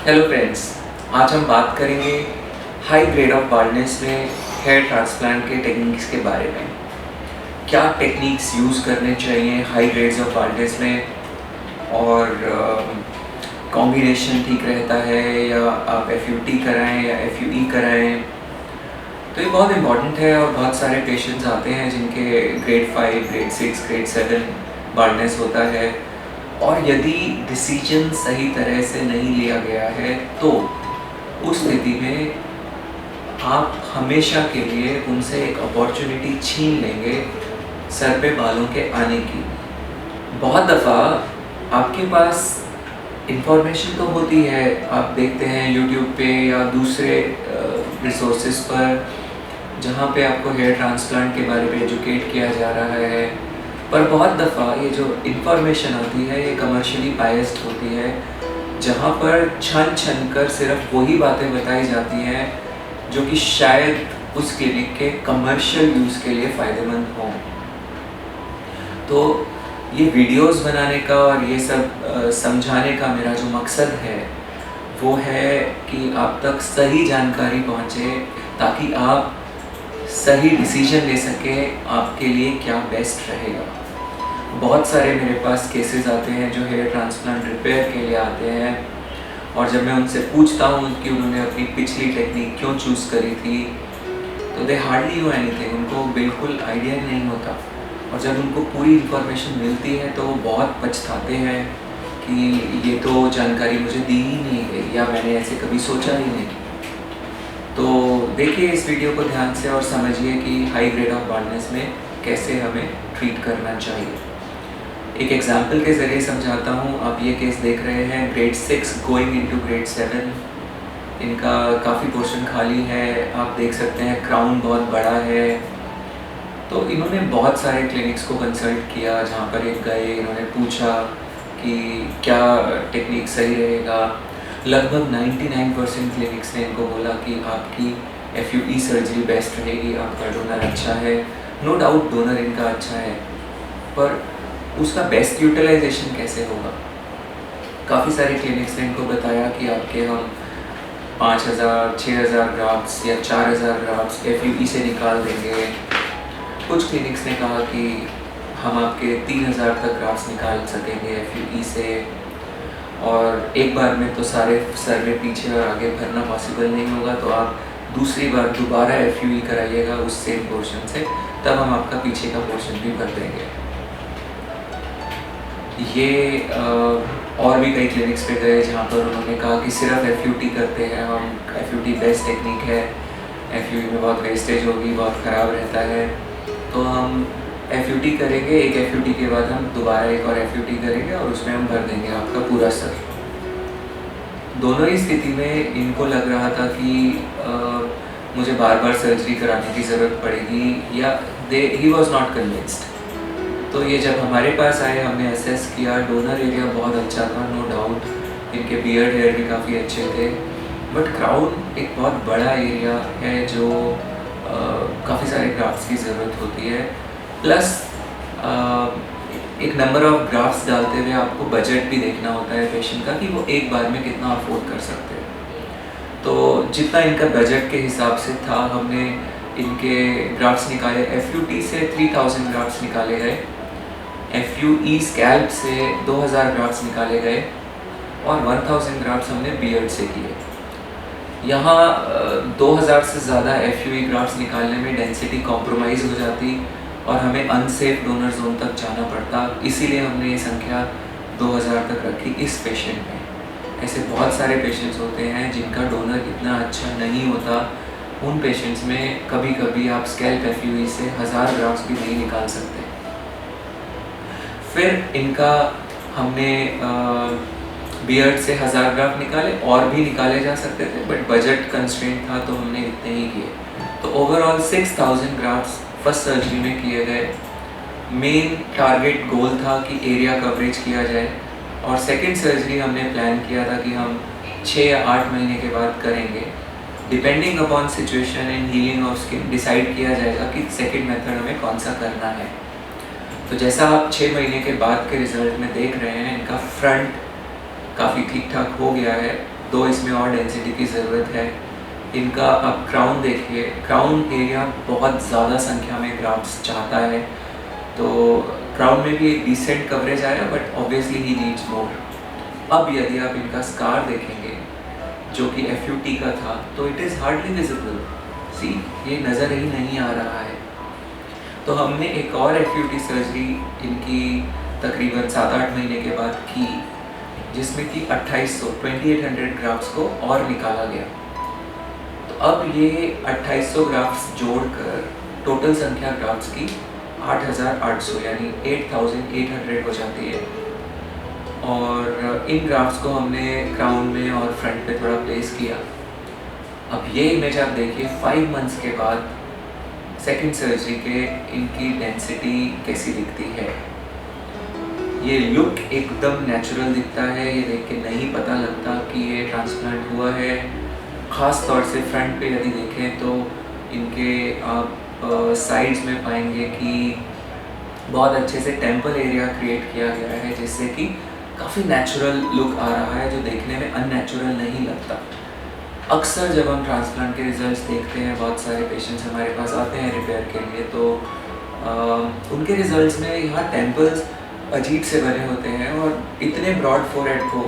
Hello friends, आज हम बात करेंगे हाई ग्रेड ऑफ बाल्डनेस में हेयर ट्रांसप्लांट के टेक्निक्स के बारे में। क्या टेक्निक्स यूज़ करने चाहिए हाई ग्रेड्स ऑफ बाल्डनेस में, और कॉम्बिनेशन ठीक रहता है या आप एफ कराएं या एफ कराएं। तो ये बहुत इम्पॉर्टेंट है और बहुत सारे पेशेंट्स आते हैं जिनके ग्रेड 5, ग्रेड 6, ग्रेड 7 बाल्डनेस होता है, और यदि डिसीजन सही तरह से नहीं लिया गया है तो उस स्थिति में आप हमेशा के लिए उनसे एक अपॉर्चुनिटी छीन लेंगे सर पे बालों के आने की। बहुत दफ़ा आपके पास इंफॉर्मेशन तो होती है, आप देखते हैं यूट्यूब पे या दूसरे रिसोर्सेज पर जहाँ पे आपको हेयर ट्रांसप्लांट के बारे में एजुकेट किया जा रहा है, पर बहुत दफ़ा ये जो इन्फॉर्मेशन आती है ये कमर्शियली बायस्ड होती है, जहाँ पर छन कर सिर्फ वही बातें बताई जाती हैं जो कि शायद उस क्लिनिक के कमर्शियल यूज़ के लिए फ़ायदेमंद हों। तो ये वीडियोस बनाने का और ये सब समझाने का मेरा जो मकसद है वो है कि आप तक सही जानकारी पहुँचे, ताकि आप सही डिसीजन ले सके आपके लिए क्या बेस्ट रहेगा। बहुत सारे मेरे पास केसेस आते हैं जो हेयर ट्रांसप्लांट रिपेयर के लिए आते हैं, और जब मैं उनसे पूछता हूँ कि उन्होंने अपनी पिछली टेक्निक क्यों चूज़ करी थी, तो दे हार्डली नो एनीथिंग, उनको बिल्कुल आइडिया नहीं होता। और जब उनको पूरी इन्फॉर्मेशन मिलती है तो वो बहुत पछताते हैं कि ये तो जानकारी मुझे दी ही नहीं गई, या मैंने ऐसे कभी सोचा ही नहीं। तो देखिए इस वीडियो को ध्यान से और समझिए कि हाई ग्रेड ऑफ बाल्डनेस में कैसे हमें ट्रीट करना चाहिए। एक एग्जाम्पल के ज़रिए समझाता हूँ। आप ये केस देख रहे हैं ग्रेड 6 गोइंग इनटू ग्रेड 7। इनका काफ़ी पोर्शन खाली है, आप देख सकते हैं क्राउन बहुत बड़ा है। तो इन्होंने बहुत सारे क्लिनिक्स को कंसल्ट किया, जहाँ पर एक गए, इन्होंने पूछा कि क्या टेक्निक सही रहेगा। लगभग 99% क्लिनिक्स ने इनको बोला कि आपकी एफ सर्जरी बेस्ट रहेगी, आपका डोनर अच्छा है। नो डाउट डोनर इनका अच्छा है, पर उसका बेस्ट यूटिलाइजेशन कैसे होगा। काफ़ी सारे क्लिनिक्स ने इनको बताया कि आपके हम 5000, 6000 ग्राफ्ट्स या 4000 ग्राफ्ट्स एफ से निकाल देंगे। कुछ क्लिनिक्स ने कहा कि हम आपके 3000 तक ग्राफ्ट्स निकाल सकेंगे एफ से, और एक बार में तो सारे सर में पीछे और आगे भरना पॉसिबल नहीं होगा, तो आप दूसरी बार दोबारा एफ कराइएगा उस सेम पोर्शन से, तब हम आपका पीछे का पोर्शन भी भर देंगे। ये और भी कई क्लिनिक्स पे गए जहाँ पर उन्होंने कहा कि सिर्फ एफ करते हैं हम, एफ बेस्ट टेक्निक है, एफ में बहुत वेस्टेज होगी, बहुत ख़राब रहता है, तो हम एफ करेंगे। एक एफ के बाद हम दोबारा एक और एफ करेंगे और उसमें हम भर देंगे आपका पूरा सर। दोनों ही स्थिति में इनको लग रहा था कि मुझे बार बार सर्जरी कराने की ज़रूरत पड़ेगी, या ही वॉज नॉट कन्विंस्ड। तो ये जब हमारे पास आए, हमने असेस किया, डोनर एरिया बहुत अच्छा था, नो डाउट, इनके बियर्ड हेयर भी काफ़ी अच्छे थे, बट क्राउन एक बहुत बड़ा एरिया है जो काफ़ी सारे ग्राफ्ट्स की ज़रूरत होती है। प्लस एक नंबर ऑफ ग्राफ्ट्स डालते हुए आपको बजट भी देखना होता है पेशेंट का कि वो एक बार में कितना अफोर्ड कर सकते हैं। तो जितना इनका बजट के हिसाब से था, हमने इनके ग्राफ्ट्स निकाले। एफ से 3000 ग्राफ्ट्स निकाले गए, एफ स्कैल्प से 2000 ग्राफ्ट्स निकाले गए, और 1000 ग्राफ्ट्स हमने बियर्ड से किए। यहाँ 2000 से ज़्यादा एफ ग्राफ्ट्स निकालने में डेंसिटी कॉम्प्रोमाइज़ हो जाती और हमें अनसेफ डोनर जोन तक जाना पड़ता, इसीलिए हमने ये संख्या 2000 तक रखी इस पेशेंट में। ऐसे बहुत सारे पेशेंट्स होते हैं जिनका डोनर इतना अच्छा नहीं होता, उन पेशेंट्स में कभी कभी आप स्कैल्प एफ से 1000 ग्राफ्ट्स भी नहीं निकाल सकते। फिर इनका हमने बियर्ड से 1000 ग्राफ्ट निकाले, और भी निकाले जा सकते थे, बट बजट कंस्ट्रेंट था तो हमने इतने ही किए। तो ओवरऑल 6000 ग्राफ्ट्स फर्स्ट सर्जरी में किए गए। मेन टारगेट गोल था कि एरिया कवरेज किया जाए, और सेकंड सर्जरी हमने प्लान किया था कि हम 6 या 8 महीने के बाद करेंगे। Depending upon situation and healing of skin decide किया जाएगा कि सेकंड मेथड हमें कौन सा करना है। तो जैसा आप 6 महीने के बाद के रिजल्ट में देख रहे हैं, इनका फ्रंट काफ़ी ठीक ठाक हो गया है। दो इसमें और डेंसिटी की ज़रूरत है। इनका आप क्राउन देखिए, क्राउन एरिया बहुत ज़्यादा संख्या में ग्राफ्ट्स चाहता है, तो क्राउन में भी एक डिसेंट कवरेज आएगा, but obviously he needs more. अब यदि आप इनका स्कार देखेंगे जो कि FUT का था, तो इट इज़ हार्डली विजिबल। सी, ये नज़र ही नहीं आ रहा है। तो हमने एक और FUT सर्जरी इनकी तकरीबन 7-8 महीने के बाद की, जिसमें कि 2800 ग्राफ्ट्स को और निकाला गया। तो अब ये 2800 ग्राफ्ट्स जोड़कर टोटल संख्या ग्राफ्ट्स की 8800 यानी 8800 हो जाती है। और इन ग्राफ्ट्स को हमने क्राउन में और फ्रंट पे थोड़ा प्लेस किया। अब ये इमेज आप देखिए 5 मंथ्स के बाद सेकेंड सर्जरी के इनकी डेंसिटी कैसी दिखती है। ये लुक एकदम नेचुरल दिखता है, ये देख के नहीं पता लगता कि ये ट्रांसप्लांट हुआ है। ख़ास तौर से फ्रंट पे यदि देखें तो इनके आप साइड्स में पाएंगे कि बहुत अच्छे से टेम्पल एरिया क्रिएट किया गया है, जिससे कि काफ़ी नेचुरल लुक आ रहा है, जो देखने में अननेचुरल नहीं लगता। अक्सर जब हम ट्रांसप्लांट के रिजल्ट्स देखते हैं, बहुत सारे पेशेंट्स हमारे पास आते हैं रिपेयर के लिए, तो उनके रिजल्ट्स में यहाँ टेम्पल्स अजीब से बने होते हैं और इतने ब्रॉड फोरहेड को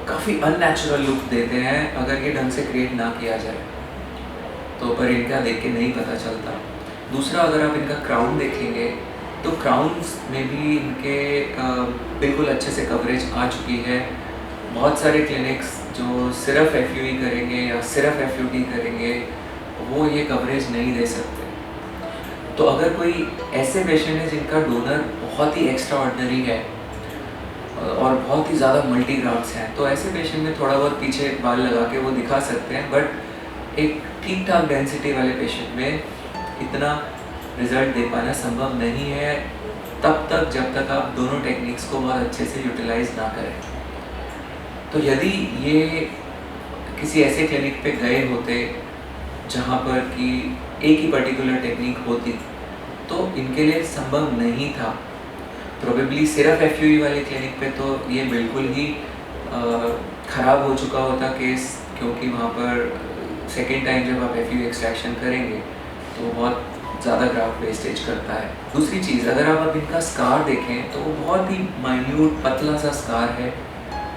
काफ़ी अननेचुरल लुक देते हैं अगर ये ढंग से क्रिएट ना किया जाए तो। पर इनका देख के नहीं पता चलता। दूसरा, अगर आप इनका क्राउन देखेंगे तो क्राउन्स में भी इनके बिल्कुल अच्छे से कवरेज आ चुकी है। बहुत सारे क्लिनिक्स जो सिर्फ FUE करेंगे या सिर्फ FUT करेंगे, वो ये कवरेज नहीं दे सकते। तो अगर कोई ऐसे पेशेंट है जिनका डोनर बहुत ही एक्स्ट्रा ऑर्डिनरी है और बहुत ही ज़्यादा मल्टी ग्राफ्ट्स हैं, तो ऐसे पेशेंट में थोड़ा बहुत पीछे बाल लगा के वो दिखा सकते हैं, बट एक ठीक ठाक डेंसिटी वाले पेशेंट में इतना रिजल्ट दे पाना संभव नहीं है तब तक जब तक आप दोनों टेक्निक्स को बहुत अच्छे से यूटिलाइज ना करें। तो यदि ये किसी ऐसे क्लिनिक पे गए होते जहाँ पर कि एक ही पर्टिकुलर टेक्निक होती, तो इनके लिए संभव नहीं था। प्रोबेबली सिर्फ FUE वाले क्लिनिक पे तो ये बिल्कुल ही ख़राब हो चुका होता केस, क्योंकि वहाँ पर सेकेंड टाइम जब आप FUE एक्सट्रैक्शन करेंगे तो बहुत ज़्यादा ग्राफ्ट वेस्टेज करता है। दूसरी चीज़, अगर आप इनका स्कार देखें तो वो बहुत ही माइन्यूट पतला सा स्कार है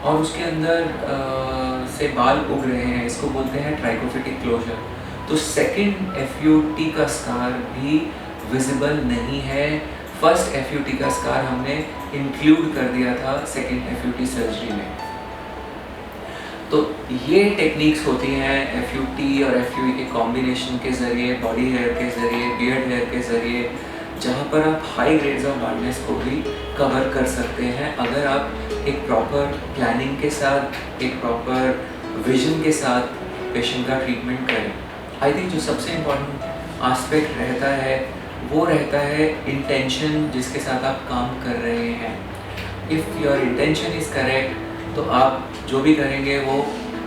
और उसके अंदर से बाल उग रहे हैं, इसको बोलते हैं ट्राइकोफिटिक क्लोजर। तो सेकंड FUT का स्कार भी विजिबल नहीं है। फर्स्ट FUT का स्कार हमने इंक्लूड कर दिया था सेकंड FUT सर्जरी में। तो ये टेक्निक्स होती हैं FUT और FUE के कॉम्बिनेशन के ज़रिए, बॉडी हेयर के ज़रिए, बियर्ड हेयर के ज़रिए, जहाँ पर आप हाई ग्रेड्स ऑफ बाल्डनेस को भी कवर कर सकते हैं अगर आप एक प्रॉपर प्लानिंग के साथ, एक प्रॉपर विजन के साथ पेशेंट का ट्रीटमेंट करें। आई थिंक जो सबसे इम्पॉर्टेंट आस्पेक्ट रहता है वो रहता है इंटेंशन जिसके साथ आप काम कर रहे हैं। If your intention is correct तो आप जो भी करेंगे वो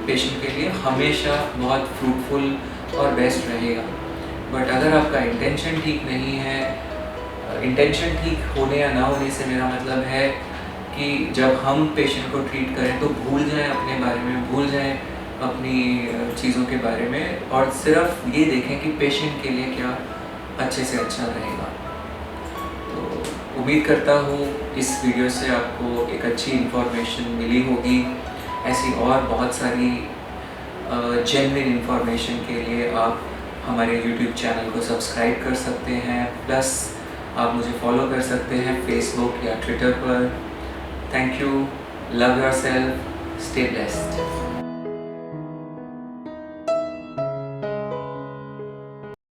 पेशेंट के लिए हमेशा बहुत फ्रूटफुल और बेस्ट रहेगा। बट अगर आपका इंटेंशन ठीक नहीं है, इंटेंशन ठीक होने या ना होने से मेरा मतलब है कि जब हम पेशेंट को ट्रीट करें तो भूल जाएं अपने बारे में, भूल जाएं अपनी चीज़ों के बारे में और सिर्फ ये देखें कि पेशेंट के लिए क्या अच्छे से अच्छा रहेगा। तो उम्मीद करता हूँ इस वीडियो से आपको एक अच्छी इन्फॉर्मेशन मिली होगी। ऐसी और बहुत सारी जेन्युइन इन्फॉर्मेशन के लिए आप हमारे YouTube चैनल को सब्सक्राइब कर सकते हैं, प्लस आप मुझे फॉलो कर सकते हैं फेसबुक या ट्विटर पर। Thank you, love yourself, stay blessed.